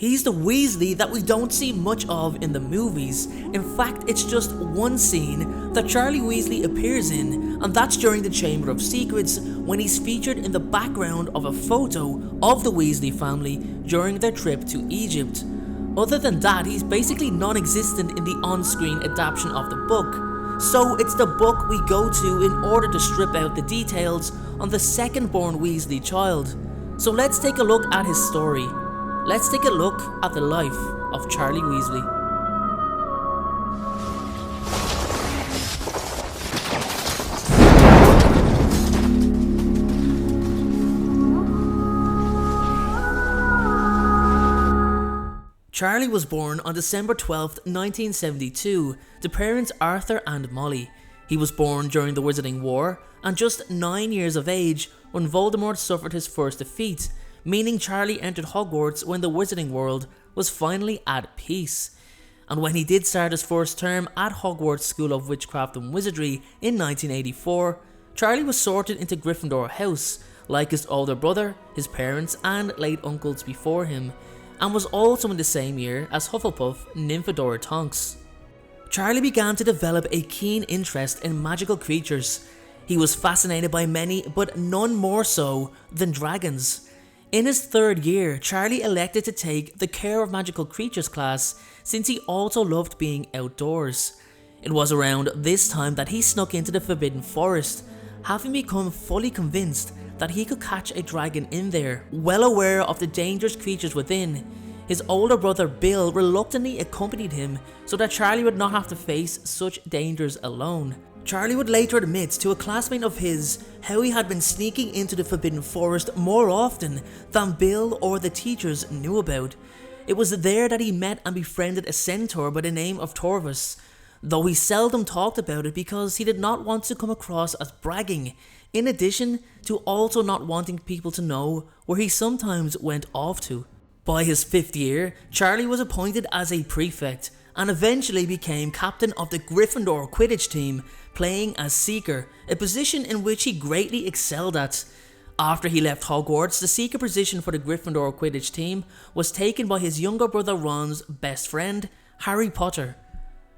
He's the Weasley that we don't see much of in the movies. In fact, it's just one scene that Charlie Weasley appears in, and that's during the Chamber of Secrets when he's featured in the background of a photo of the Weasley family during their trip to Egypt. Other than that, he's basically non-existent in the on-screen adaptation of the book. So it's the book we go to in order to strip out the details on the second-born Weasley child. So let's take a look at his story. Let's take a look at the life of Charlie Weasley. Charlie was born on December 12, 1972, to parents Arthur and Molly. He was born during the Wizarding War and just 9 years of age when Voldemort suffered his first defeat, meaning Charlie entered Hogwarts when the Wizarding world was finally at peace. And when he did start his first term at Hogwarts School of Witchcraft and Wizardry in 1984, Charlie was sorted into Gryffindor House, like his older brother, his parents and late uncles before him, and was also in the same year as Hufflepuff Nymphadora Tonks. Charlie began to develop a keen interest in magical creatures. He was fascinated by many, but none more so than dragons. In his third year, Charlie elected to take the Care of Magical Creatures class since he also loved being outdoors. It was around this time that he snuck into the Forbidden Forest, having become fully convinced that he could catch a dragon in there. Well aware of the dangerous creatures within, his older brother Bill reluctantly accompanied him so that Charlie would not have to face such dangers alone. Charlie would later admit to a classmate of his how he had been sneaking into the Forbidden Forest more often than Bill or the teachers knew about. It was there that he met and befriended a centaur by the name of Torvus, though he seldom talked about it because he did not want to come across as bragging, in addition to also not wanting people to know where he sometimes went off to. By his 5th year, Charlie was appointed as a prefect and eventually became captain of the Gryffindor Quidditch team, playing as Seeker, a position in which he greatly excelled at. After he left Hogwarts, the Seeker position for the Gryffindor Quidditch team was taken by his younger brother Ron's best friend, Harry Potter.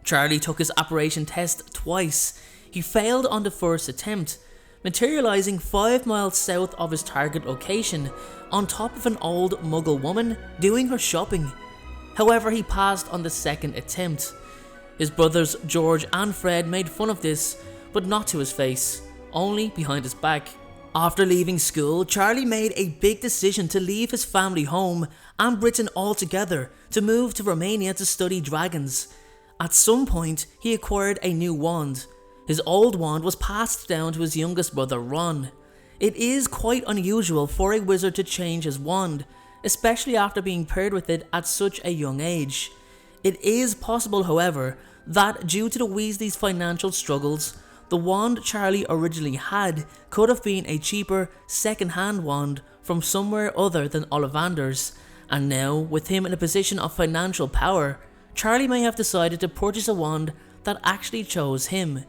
Charlie took his apparition test twice. He failed on the first attempt, materializing 5 miles south of his target location, on top of an old Muggle woman doing her shopping. However, he passed on the second attempt. His brothers George and Fred made fun of this, but not to his face, only behind his back. After leaving school, Charlie made a big decision to leave his family home and Britain altogether to move to Romania to study dragons. At some point, he acquired a new wand. His old wand was passed down to his youngest brother Ron. It is quite unusual for a wizard to change his wand, especially after being paired with it at such a young age. It is possible, however, that due to the Weasleys' financial struggles, the wand Charlie originally had could have been a cheaper second-hand wand from somewhere other than Ollivander's, and now, with him in a position of financial power, Charlie may have decided to purchase a wand that actually chose him.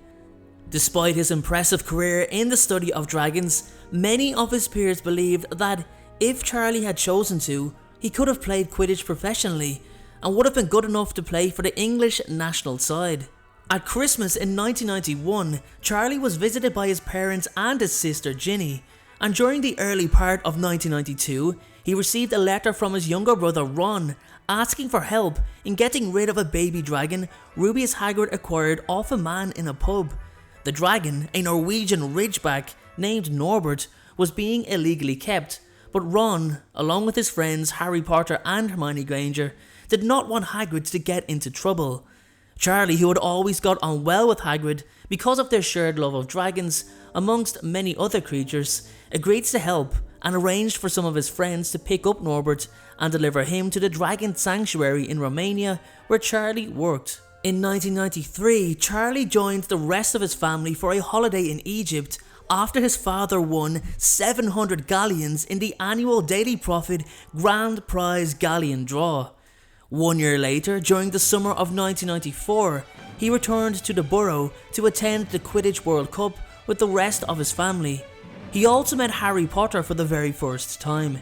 Despite his impressive career in the study of dragons, many of his peers believed that if Charlie had chosen to, he could have played Quidditch professionally and would have been good enough to play for the English national side. At Christmas in 1991, Charlie was visited by his parents and his sister Ginny, and during the early part of 1992, he received a letter from his younger brother Ron asking for help in getting rid of a baby dragon Rubeus Hagrid acquired off a man in a pub. The dragon, a Norwegian ridgeback named Norbert, was being illegally kept, but Ron, along with his friends Harry Potter and Hermione Granger, did not want Hagrid to get into trouble. Charlie, who had always got on well with Hagrid because of their shared love of dragons, amongst many other creatures, agreed to help and arranged for some of his friends to pick up Norbert and deliver him to the Dragon Sanctuary in Romania where Charlie worked. In 1993, Charlie joined the rest of his family for a holiday in Egypt after his father won 700 galleons in the annual Daily Profit Grand Prize Galleon draw. 1 year later, during the summer of 1994, he returned to the borough to attend the Quidditch World Cup with the rest of his family. He also met Harry Potter for the very first time.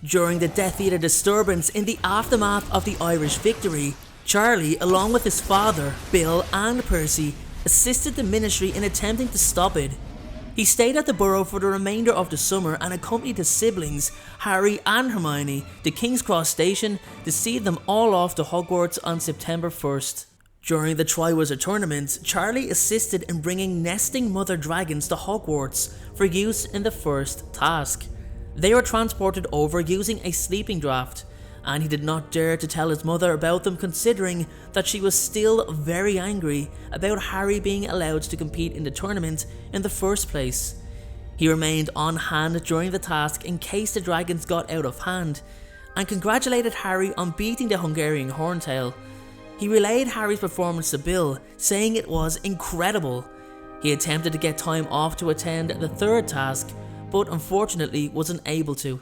During the Death Eater disturbance in the aftermath of the Irish victory, Charlie, along with his father, Bill and Percy, assisted the Ministry in attempting to stop it. He stayed at the Burrow for the remainder of the summer and accompanied his siblings, Harry and Hermione, to King's Cross Station to see them all off to Hogwarts on September 1st. During the Triwizard Tournament, Charlie assisted in bringing nesting mother dragons to Hogwarts for use in the first task. They were transported over using a sleeping draft, and he did not dare to tell his mother about them, considering that she was still very angry about Harry being allowed to compete in the tournament in the first place. He remained on hand during the task in case the dragons got out of hand, and congratulated Harry on beating the Hungarian Horntail. He relayed Harry's performance to Bill, saying it was incredible. He attempted to get time off to attend the third task, but unfortunately wasn't able to.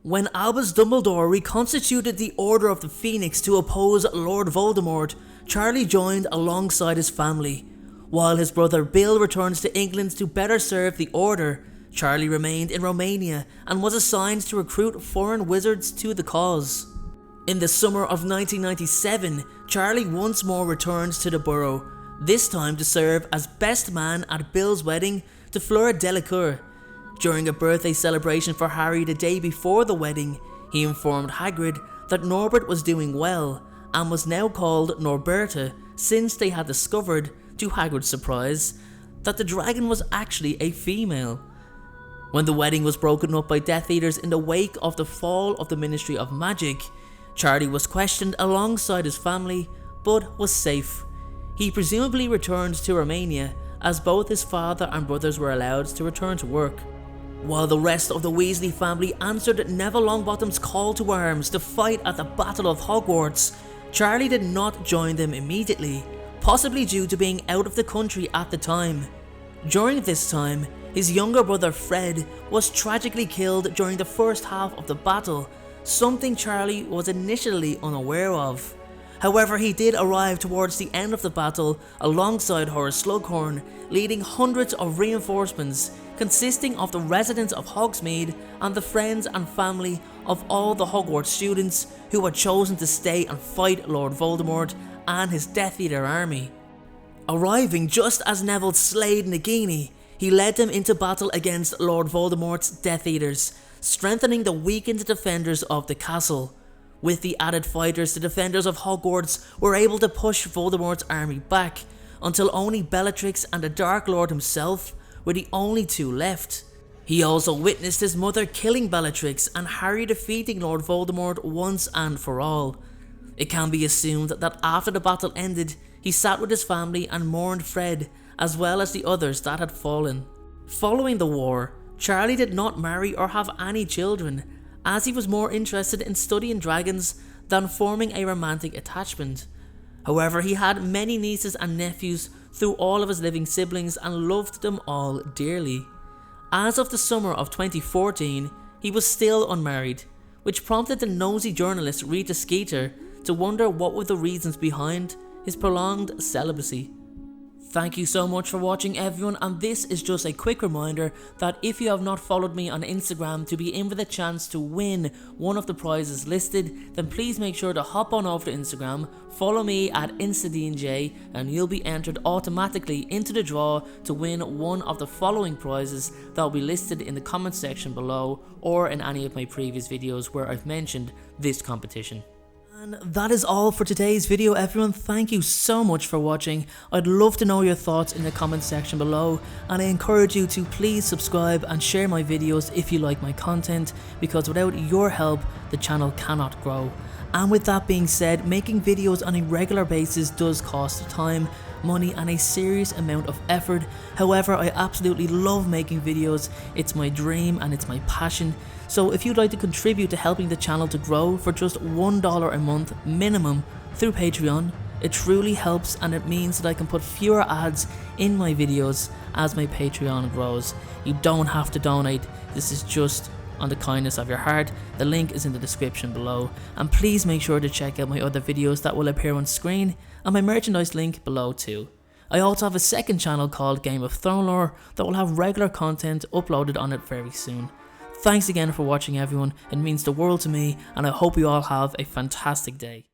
When Albus Dumbledore reconstituted the Order of the Phoenix to oppose Lord Voldemort, Charlie joined alongside his family. While his brother Bill returned to England to better serve the Order, Charlie remained in Romania and was assigned to recruit foreign wizards to the cause. In the summer of 1997, Charlie once more returned to the Burrow, this time to serve as best man at Bill's wedding to Fleur Delacour. During a birthday celebration for Harry the day before the wedding, he informed Hagrid that Norbert was doing well and was now called Norberta, since they had discovered, to Hagrid's surprise, that the dragon was actually a female. When the wedding was broken up by Death Eaters in the wake of the fall of the Ministry of Magic, Charlie was questioned alongside his family, but was safe. He presumably returned to Romania, as both his father and brothers were allowed to return to work. While the rest of the Weasley family answered Neville Longbottom's call to arms to fight at the Battle of Hogwarts, Charlie did not join them immediately, possibly due to being out of the country at the time. During this time, his younger brother Fred was tragically killed during the first half of the battle, something Charlie was initially unaware of. However, he did arrive towards the end of the battle alongside Horace Slughorn, leading hundreds of reinforcements consisting of the residents of Hogsmeade and the friends and family of all the Hogwarts students who had chosen to stay and fight Lord Voldemort and his Death Eater army. Arriving just as Neville slayed Nagini, he led them into battle against Lord Voldemort's Death Eaters, strengthening the weakened defenders of the castle. With the added fighters, the defenders of Hogwarts were able to push Voldemort's army back, until only Bellatrix and the Dark Lord himself were the only two left. He also witnessed his mother killing Bellatrix and Harry defeating Lord Voldemort once and for all. It can be assumed that after the battle ended, he sat with his family and mourned Fred, as well as the others that had fallen. Following the war, Charlie did not marry or have any children, as he was more interested in studying dragons than forming a romantic attachment. However, he had many nieces and nephews through all of his living siblings and loved them all dearly. As of the summer of 2014, he was still unmarried, which prompted the nosy journalist Rita Skeeter to wonder what were the reasons behind his prolonged celibacy. Thank you so much for watching, everyone, and this is just a quick reminder that if you have not followed me on Instagram to be in with a chance to win one of the prizes listed, then please make sure to hop on over to Instagram, follow me at InstaDNJ, and you'll be entered automatically into the draw to win one of the following prizes that will be listed in the comment section below or in any of my previous videos where I've mentioned this competition. And that is all for today's video, everyone. Thank you so much for watching. I'd love to know your thoughts in the comment section below, and I encourage you to please subscribe and share my videos if you like my content, because without your help the channel cannot grow. And with that being said, making videos on a regular basis does cost time, money and a serious amount of effort. However, I absolutely love making videos. It's my dream and it's my passion. So if you'd like to contribute to helping the channel to grow for just $1 a month minimum through Patreon, it truly helps, and it means that I can put fewer ads in my videos as my Patreon grows. You don't have to donate, this is just on the kindness of your heart. The link is in the description below, and please make sure to check out my other videos that will appear on screen and my merchandise link below too. I also have a second channel called Game of Thrones Lore that will have regular content uploaded on it very soon. Thanks again for watching everyone, it means the world to me and I hope you all have a fantastic day.